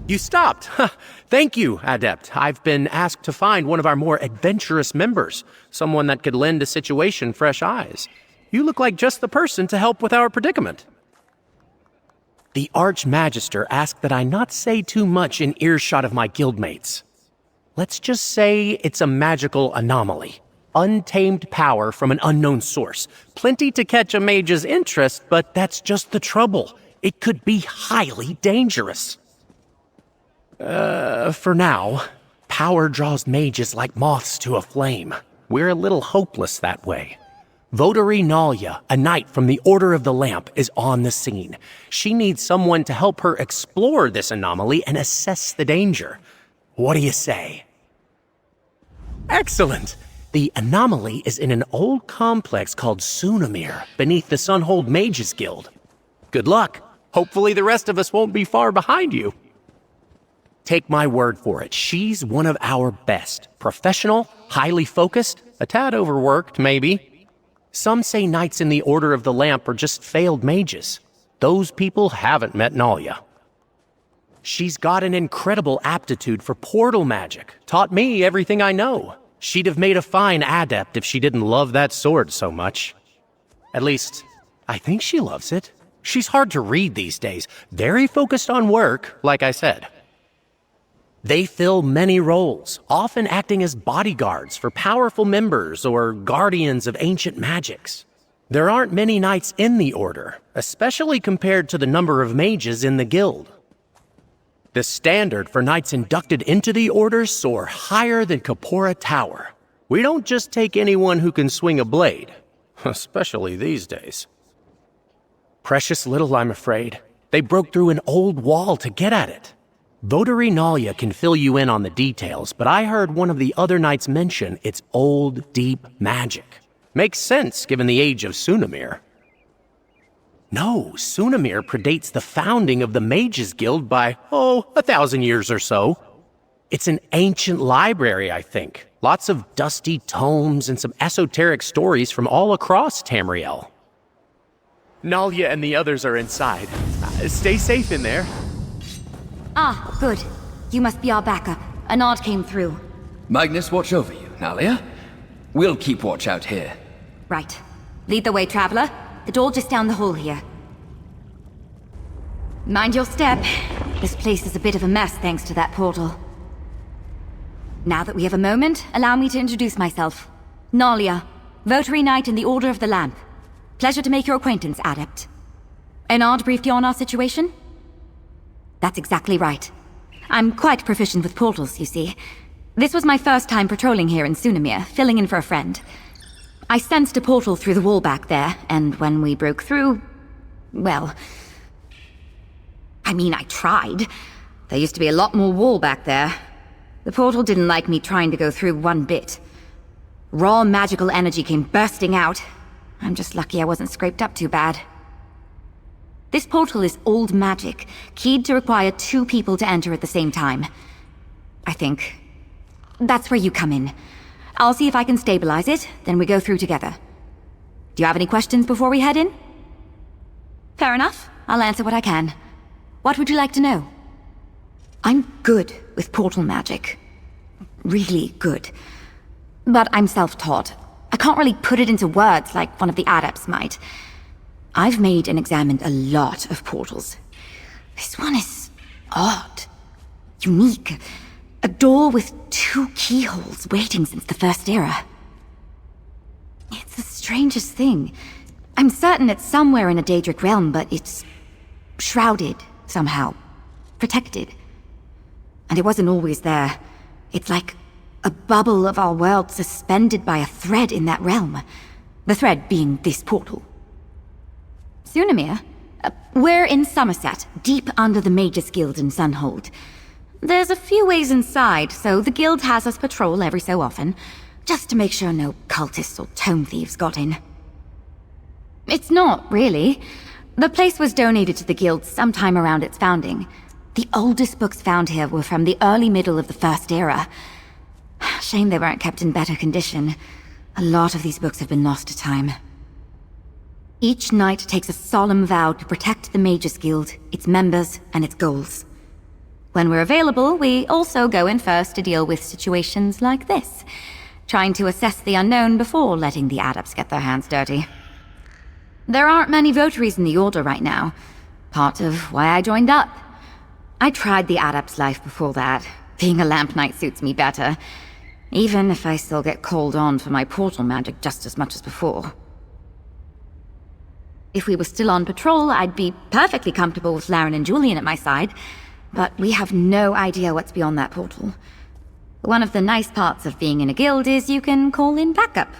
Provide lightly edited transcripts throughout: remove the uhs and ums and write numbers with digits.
You stopped. Thank you, Adept. I've been asked to find one of our more adventurous members, someone that could lend a situation fresh eyes. You look like just the person to help with our predicament. The Archmagister asked that I not say too much in earshot of my guildmates. Let's just say it's a magical anomaly. Untamed power from an unknown source. Plenty to catch a mage's interest, but that's just the trouble. It could be highly dangerous. For now, power draws mages like moths to a flame. We're a little hopeless that way. Votary Nalia, a knight from the Order of the Lamp, is on the scene. She needs someone to help her explore this anomaly and assess the danger. What do you say? Excellent! The anomaly is in an old complex called Sunamir, beneath the Sunhold Mages Guild. Good luck. Hopefully the rest of us won't be far behind you. Take my word for it, she's one of our best. Professional, highly focused, a tad overworked, maybe. Some say knights in the Order of the Lamp are just failed mages. Those people haven't met Nalia. She's got an incredible aptitude for portal magic. Taught me everything I know. She'd have made a fine adept if she didn't love that sword so much. At least, I think she loves it. She's hard to read these days. Very focused on work, like I said. They fill many roles, often acting as bodyguards for powerful members or guardians of ancient magics. There aren't many knights in the Order, especially compared to the number of mages in the guild. The standard for knights inducted into the Order soar higher than Kapora Tower. We don't just take anyone who can swing a blade, especially these days. Precious little, I'm afraid. They broke through an old wall to get at it. Votary Nalia can fill you in on the details, but I heard one of the other knights mention it's old, deep magic. Makes sense given the age of Sunamir. No, Sunamir predates the founding of the Mages Guild by, 1,000 years or so. It's an ancient library, I think. Lots of dusty tomes and some esoteric stories from all across Tamriel. Nalia and the others are inside. Stay safe in there. Ah, good. You must be our backup. A nod came through. Magnus, watch over you, Nalia. We'll keep watch out here. Right. Lead the way, Traveler. The door just down the hall here. Mind your step. This place is a bit of a mess thanks to that portal. Now that we have a moment, allow me to introduce myself. Nalia, Votary Knight in the Order of the Lamp. Pleasure to make your acquaintance, Adept. Enard briefed you on our situation? That's exactly right. I'm quite proficient with portals, you see. This was my first time patrolling here in Sunamir, filling in for a friend. I sensed a portal through the wall back there, and when we broke through... well... I tried. There used to be a lot more wall back there. The portal didn't like me trying to go through one bit. Raw magical energy came bursting out. I'm just lucky I wasn't scraped up too bad. This portal is old magic, keyed to require 2 people to enter at the same time. I think. That's where you come in. I'll see if I can stabilize it, then we go through together. Do you have any questions before we head in? Fair enough. I'll answer what I can. What would you like to know? I'm good with portal magic. Really good. But I'm self-taught. I can't really put it into words like one of the adepts might. I've made and examined a lot of portals. This one is odd. Unique. A door with 2 keyholes waiting since the First Era. It's the strangest thing. I'm certain it's somewhere in a Daedric realm, but it's shrouded somehow. Protected. And it wasn't always there. It's like a bubble of our world suspended by a thread in that realm. The thread being this portal. Sunamir? We're in Somerset, deep under the Mages Guild in Sunhold. There's a few ways inside, so the guild has us patrol every so often, just to make sure no cultists or tome thieves got in. It's not, really. The place was donated to the guild sometime around its founding. The oldest books found here were from the early middle of the First Era. Shame they weren't kept in better condition. A lot of these books have been lost to time. Each knight takes a solemn vow to protect the Mages Guild, its members, and its goals. When we're available, we also go in first to deal with situations like this, trying to assess the unknown before letting the adepts get their hands dirty. There aren't many votaries in the Order right now, part of why I joined up. I tried the adept's life before that. Being a lamp knight suits me better, even if I still get called on for my portal magic just as much as before. If we were still on patrol, I'd be perfectly comfortable with Laren and Julian at my side, but we have no idea what's beyond that portal. One of the nice parts of being in a guild is you can call in backup.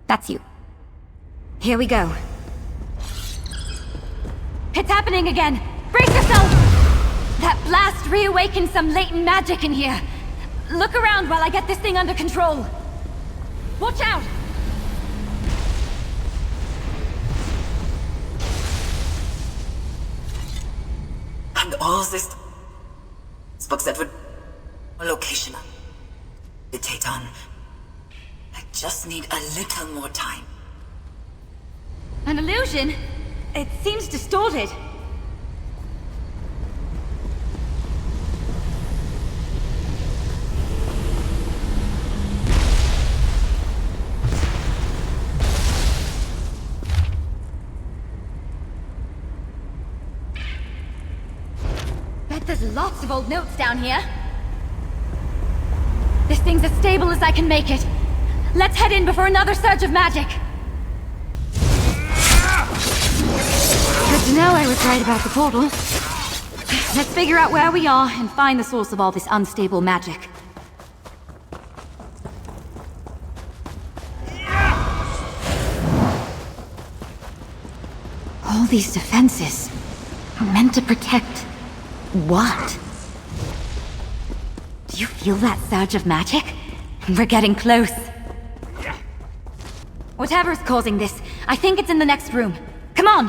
That's you. Here we go. It's happening again! Brace yourself! That blast reawakened some latent magic in here. Look around while I get this thing under control. Watch out! And all this books that would location meditate on. I just need a little more time. An illusion? It seems distorted. Bet there's lots of old notes down here. This thing's as stable as I can make it. Let's head in before another surge of magic. Good to know I was right about the portal. Let's figure out where we are and find the source of all this unstable magic. All these defenses are meant to protect what? Do you feel that surge of magic? We're getting close. Whatever's causing this, I think it's in the next room. Come on!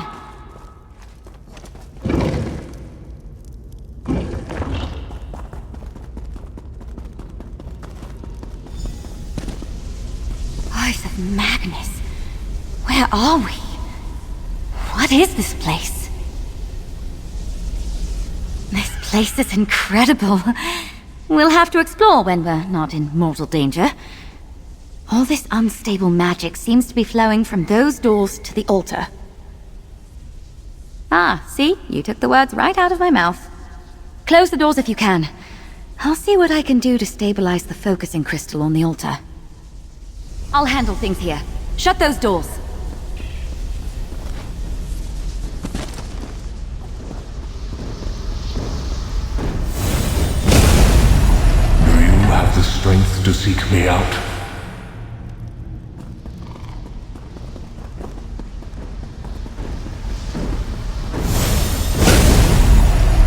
Voice of Magnus. Where are we? What is this place? This place is incredible. We'll have to explore when we're not in mortal danger. All this unstable magic seems to be flowing from those doors to the altar. Ah, see? You took the words right out of my mouth. Close the doors if you can. I'll see what I can do to stabilize the focusing crystal on the altar. I'll handle things here. Shut those doors. Do you have the strength to seek me out?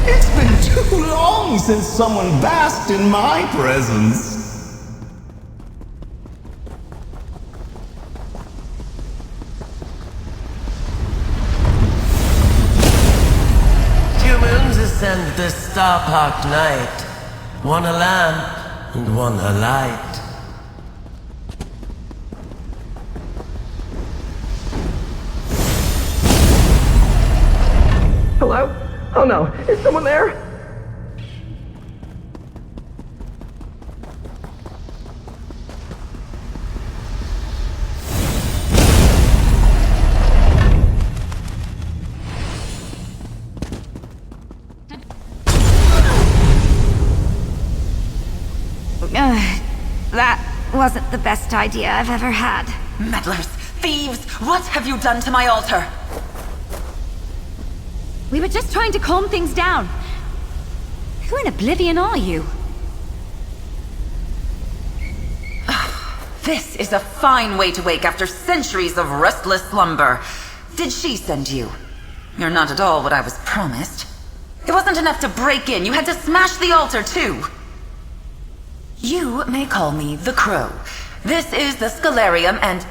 It's been too long since someone basked in my presence. Humans ascend this star-parked night, one a lamp and one a light. Hello? Oh no, is someone there? That wasn't the best idea I've ever had. Meddlers! Thieves! What have you done to my altar? We were just trying to calm things down. Who in oblivion are you? This is a fine way to wake after centuries of restless slumber. Did she send you? You're not at all what I was promised. It wasn't enough to break in, you had to smash the altar too. You may call me the Crow. This is the Scalarium and...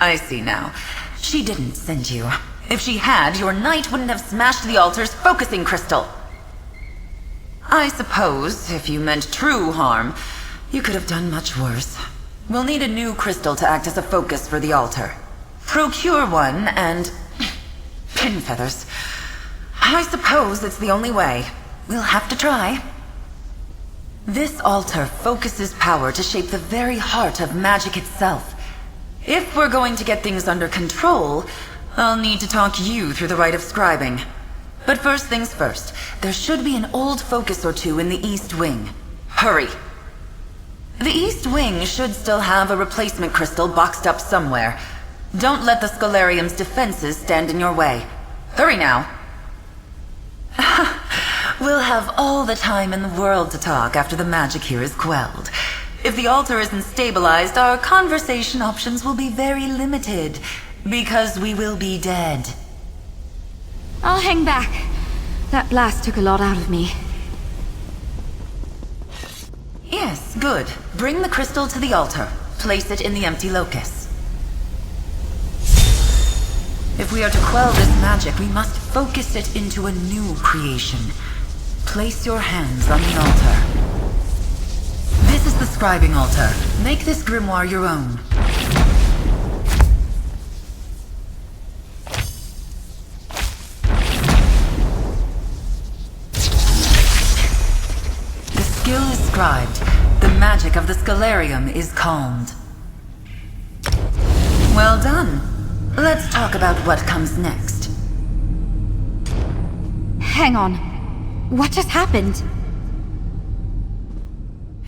I see now. She didn't send you. If she had, your knight wouldn't have smashed the altar's focusing crystal. I suppose, if you meant true harm, you could have done much worse. We'll need a new crystal to act as a focus for the altar. Procure one and... pin feathers. I suppose it's the only way. we'll have to try. This altar focuses power to shape the very heart of magic itself. If we're going to get things under control, I'll need to talk you through the rite of scribing. But first things first, there should be an old focus or two in the East Wing. Hurry! The East Wing should still have a replacement crystal boxed up somewhere. Don't let the Scholarium's defenses stand in your way. Hurry now. We'll have all the time in the world to talk after the magic here is quelled. If the altar isn't stabilized, our conversation options will be very limited, because we will be dead. I'll hang back. That blast took a lot out of me. Yes, good. Bring the crystal to the altar. Place it in the empty locus. If we are to quell this magic, we must focus it into a new creation. Place your hands on the altar. This is the scribing altar. Make this grimoire your own. The skill is scribed. The magic of the Scholarium is calmed. Well done. Let's talk about what comes next. Hang on. What just happened?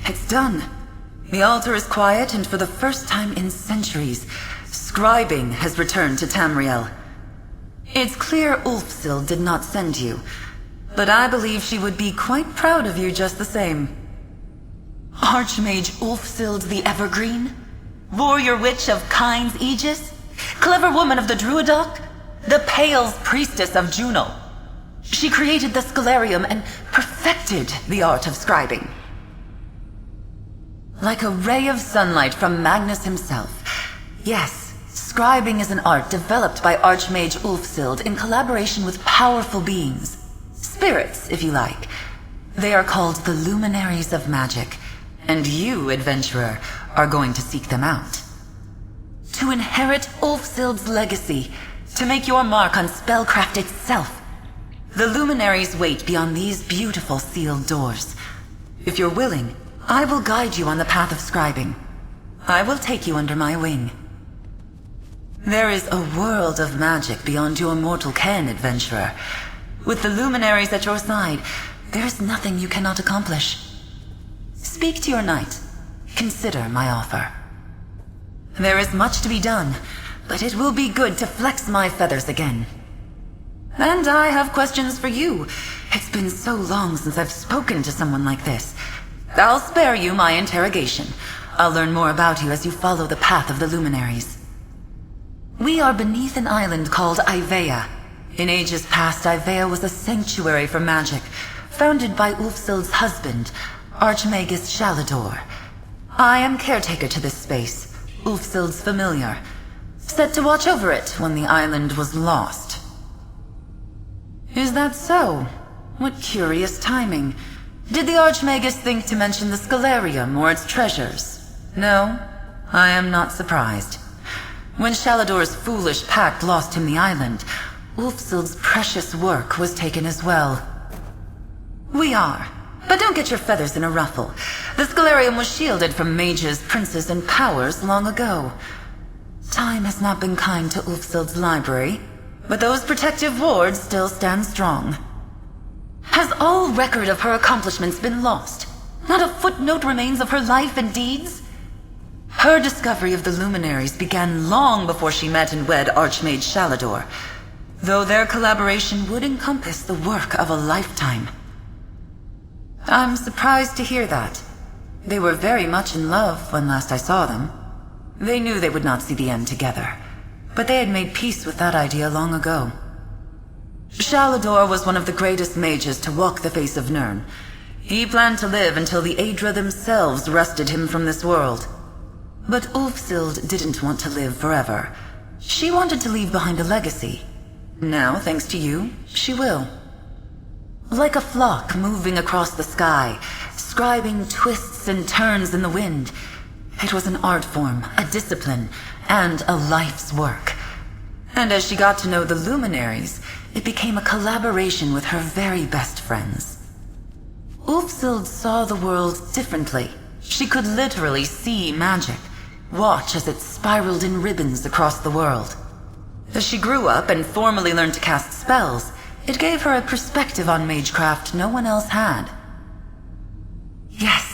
It's done. The altar is quiet, and for the first time in centuries, scribing has returned to Tamriel. It's clear Ulfsild did not send you, but I believe she would be quite proud of you just the same. Archmage Ulfsild the Evergreen? Warrior Witch of Kyne's Aegis? Clever woman of the Druidoc? The Pale's priestess of Juno? She created the Scholarium and perfected the art of scribing. Like a ray of sunlight from Magnus himself. Yes, scribing is an art developed by Archmage Ulfsild in collaboration with powerful beings. Spirits, if you like. They are called the Luminaries of Magic, and you, adventurer, are going to seek them out. To inherit Ulfsild's legacy, to make your mark on spellcraft itself. The Luminaries wait beyond these beautiful sealed doors. If you're willing, I will guide you on the path of scribing. I will take you under my wing. There is a world of magic beyond your mortal ken, adventurer. With the Luminaries at your side, there is nothing you cannot accomplish. Speak to your knight. Consider my offer. There is much to be done, but it will be good to flex my feathers again. And I have questions for you. It's been so long since I've spoken to someone like this. I'll spare you my interrogation. I'll learn more about you as you follow the path of the Luminaries. We are beneath an island called Ivea. In ages past, Ivea was a sanctuary for magic, founded by Ulfsild's husband, Archmagus Shalador. I am caretaker to this space, Ulfsild's familiar, set to watch over it when the island was lost. Is that so? What curious timing. Did the Archmagus think to mention the Scholarium or its treasures? No, I am not surprised. When Shalador's foolish pact lost him the island, Ulfsild's precious work was taken as well. We are. But don't get your feathers in a ruffle. The Scholarium was shielded from mages, princes, and powers long ago. Time has not been kind to Ulfsild's library, but those protective wards still stand strong. Has all record of her accomplishments been lost? Not a footnote remains of her life and deeds? Her discovery of the Luminaries began long before she met and wed Archmage Shalador, though their collaboration would encompass the work of a lifetime. I'm surprised to hear that. They were very much in love when last I saw them. They knew they would not see the end together, but they had made peace with that idea long ago. Shalador was one of the greatest mages to walk the face of Nirn. He planned to live until the Aedra themselves wrested him from this world. But Ulfsild didn't want to live forever. She wanted to leave behind a legacy. Now, thanks to you, she will. Like a flock moving across the sky, scribing twists and turns in the wind. It was an art form, a discipline, and a life's work. And as she got to know the Luminaries, it became a collaboration with her very best friends. Ulfsild saw the world differently. She could literally see magic, watch as it spiraled in ribbons across the world. As she grew up and formally learned to cast spells, it gave her a perspective on magecraft no one else had.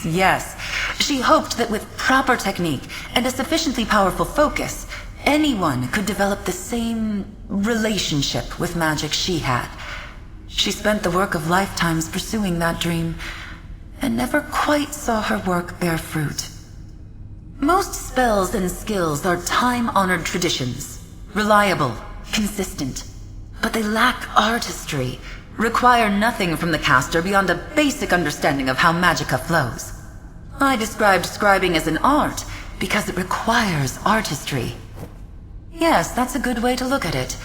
Yes. She hoped that with proper technique and a sufficiently powerful focus, anyone could develop the same relationship with magic she had. She spent the work of lifetimes pursuing that dream, and never quite saw her work bear fruit. Most spells and skills are time-honored traditions, reliable, consistent, but they lack artistry, require nothing from the caster beyond a basic understanding of how magicka flows. I described scribing as an art because it requires artistry. Yes, that's a good way to look at it.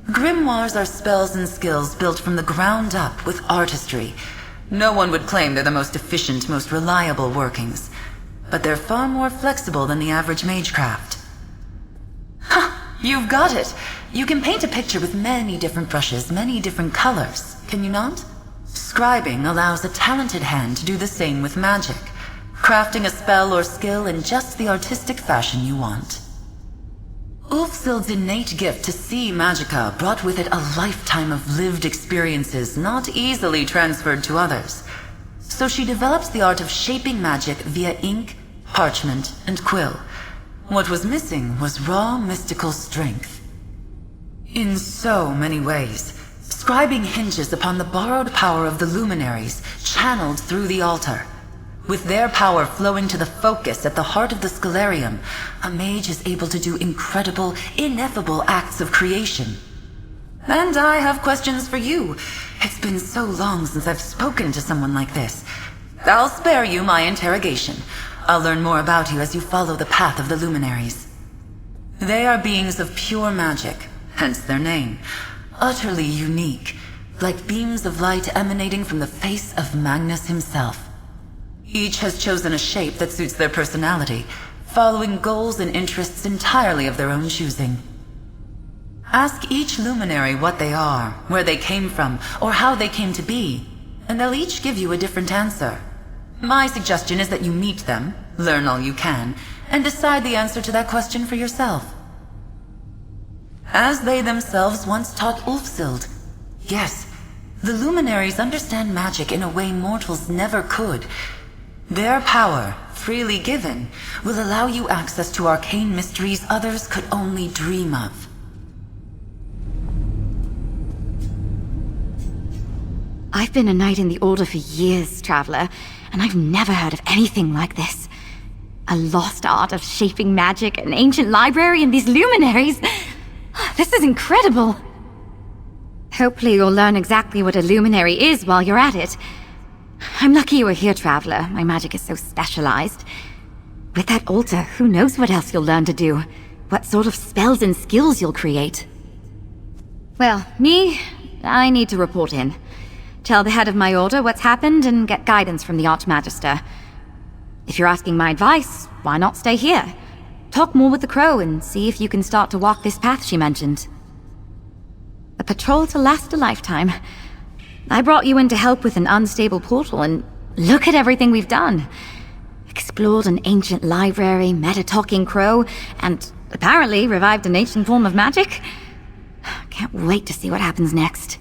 Grimoires are spells and skills built from the ground up with artistry. No one would claim they're the most efficient, most reliable workings, but they're far more flexible than the average magecraft. Ha! You've got it! You can paint a picture with many different brushes, many different colors, can you not? Scribing allows a talented hand to do the same with magic, crafting a spell or skill in just the artistic fashion you want. Ulfsild's innate gift to see magicka brought with it a lifetime of lived experiences not easily transferred to others. So she developed the art of shaping magic via ink, parchment, and quill. What was missing was raw mystical strength. In so many ways, scribing hinges upon the borrowed power of the luminaries channeled through the altar. With their power flowing to the focus at the heart of the Scalarium, a mage is able to do incredible, ineffable acts of creation. And I have questions for you. It's been so long since I've spoken to someone like this. I'll spare you my interrogation. I'll learn more about you as you follow the path of the luminaries. They are beings of pure magic, hence their name. Utterly unique, like beams of light emanating from the face of Magnus himself. Each has chosen a shape that suits their personality, following goals and interests entirely of their own choosing. Ask each luminary what they are, where they came from, or how they came to be, and they'll each give you a different answer. My suggestion is that you meet them, learn all you can, and decide the answer to that question for yourself. As they themselves once taught Ulfsild, yes, the luminaries understand magic in a way mortals never could. Their power, freely given, will allow you access to arcane mysteries others could only dream of. I've been a knight in the Order for years, Traveler, and I've never heard of anything like this. A lost art of shaping magic, an ancient library, and these luminaries. This is incredible. Hopefully you'll learn exactly what a luminary is while you're at it. I'm lucky you were here, Traveler. My magic is so specialized. With that altar, who knows what else you'll learn to do? What sort of spells and skills you'll create? Well, I need to report in. Tell the head of my order what's happened and get guidance from the Archmagister. If you're asking my advice, why not stay here? Talk more with the Crow and see if you can start to walk this path she mentioned. A patrol to last a lifetime. I brought you in to help with an unstable portal, and look at everything we've done. Explored an ancient library, met a talking crow, and apparently revived an ancient form of magic. Can't wait to see what happens next.